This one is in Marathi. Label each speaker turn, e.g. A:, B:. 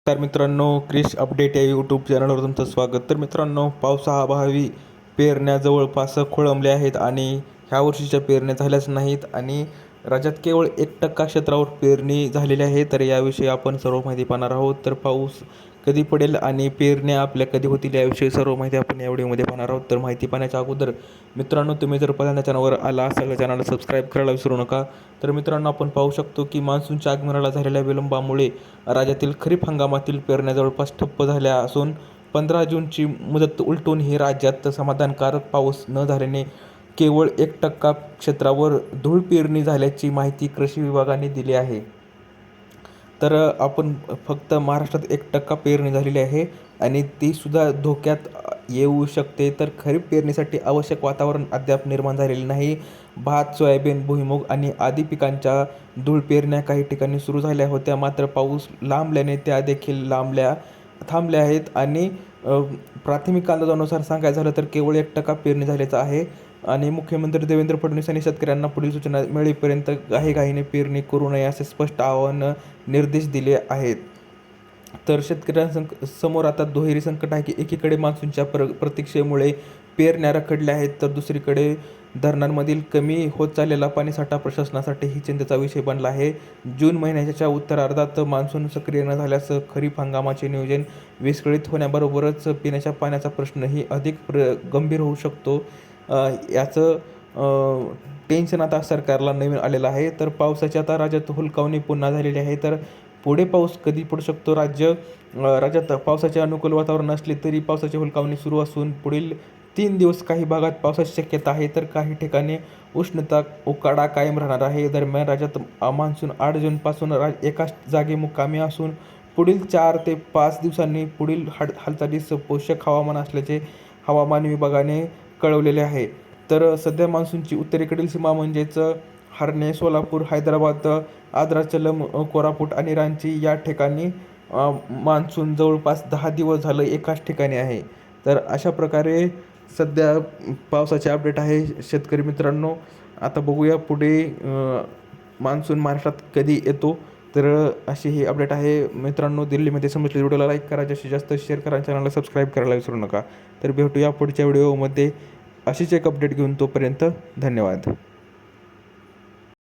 A: तर मित्रांनो, क्रिश अपडेट या यूट्यूब चॅनलवर तुमचं स्वागत. तर मित्रांनो, पावसाअभावी पेरण्या जवळपास खोळंबल्या आहेत आणि ह्या वर्षीच्या पेरण्या झाल्याच नाहीत आणि राज्यात केवळ 1% क्षेत्रावर पेरणी झालेली आहे. तर याविषयी आपण सर्व माहिती पाहणार आहोत. तर पाऊस कधी पडेल आणि पेरण्या आपल्या कधी होतील याविषयी सर्व माहिती आपण या व्हिडिओमध्ये पाहणार आहोत. तर माहिती पाहण्याच्या अगोदर मित्रांनो, तुम्ही जर पहिल्यांदा चॅनलवर आला असाल तर चॅनलला सबस्क्राईब करायला विसरू नका. तर मित्रांनो, आपण पाहू शकतो की मान्सूनच्या आगमनाला झालेल्या विलंबामुळे राज्यातील खरीप हंगामातील पेरण्या जवळपास ठप्प झाल्या असून 15 जूनची मुदत उलटून ही राज्यात समाधानकारक पाऊस न झाल्याने केवळ 1% क्षेत्रावर धूळ पेरणी झाल्याची माहिती कृषी विभागाने दिली आहे. तर आपण फक्त महाराष्ट्रात 1% पेरणी झालेली आहे आणि तीसुद्धा धोक्यात येऊ शकते. तर खरीप पेरणीसाठी आवश्यक वातावरण अद्याप निर्माण झालेले नाही. भात, सोयाबीन, भुईमूग आणि आदी पिकांच्या धूळ पेरण्या काही ठिकाणी सुरू झाल्या होत्या, मात्र पाऊस लांबल्याने त्या देखील थांबल्या आहेत आणि प्राथमिक अंदाजानुसार सांगायचं झालं तर केवळ 1% पेरणी झाल्याचं आहे आणि मुख्यमंत्री देवेंद्र फडणवीस यांनी शेतकऱ्यांना पुढील सूचना मिळेपर्यंत घाईघाईने पेरणी करू नये असे स्पष्ट निर्देश दिले आहेत. तर समोर आता दुहेरी संकट आहे की एकीकडे मान्सूनच्या प्रतीक्षेमुळे पेरण्या रखडल्या आहेत, तर दुसरीकडे धरणांमधील कमी होत चाललेला पाणीसाठा प्रशासनासाठी ही चिंतेचा विषय बनला आहे. जून महिन्याच्या उत्तरार्धात मान्सून सक्रिय न झाल्यास खरीप हंगामाचे नियोजन विस्कळीत होण्याबरोबरच पिण्याच्या पाण्याचा प्रश्नही अधिक गंभीर होऊ शकतो. याचं टेन्शन आता सरकारला नवीन आलेलं आहे. तर पावसाची आता राज्यात हुलकावणी पुन्हा झालेली आहे. तर पुढे पाऊस कधी पडू शकतो? राज्यात पावसाचे अनुकूल वातावरण असले तरी पावसाची हुलकावणी सुरू असून पुढील 3 दिवस काही भागात पावसाची शक्यता आहे, तर काही ठिकाणी उकाडा कायम राहणार आहे. दरम्यान राज्यात मान्सून 8 जूनपासून एकाच जागी मुक्कामी असून पुढील 4 ते 5 दिवसांनी पुढील हालचालीस पोषक हवामान असल्याचे हवामान विभागाने कळवलेले आहे. तर सध्या मान्सूनची उत्तरेकडील सीमा म्हणजेच हर्णे, सोलापूर, हैदराबाद, आद्राचलम, कोरापूट आणि रांची या ठिकाणी मान्सून जवळपास 10 दिवस झालं एकाच ठिकाणी आहे. तर अशा प्रकारे सध्या पावसाचे अपडेट आहे शेतकरी मित्रांनो. आता बघूया पुढे मान्सून महाराष्ट्रात कधी येतो. तर अशी ही अपडेट आहे मित्रांनो. दिल्लीमध्ये समजले व्हिडिओला लाईक करा, जास्तीत जास्त शेअर करा, चॅनलला सबस्क्राईब करायला विसरू नका. तर भेटूया पुढच्या व्हिडिओमध्ये अशीच एक अपडेट घेऊन. तोपर्यंत धन्यवाद.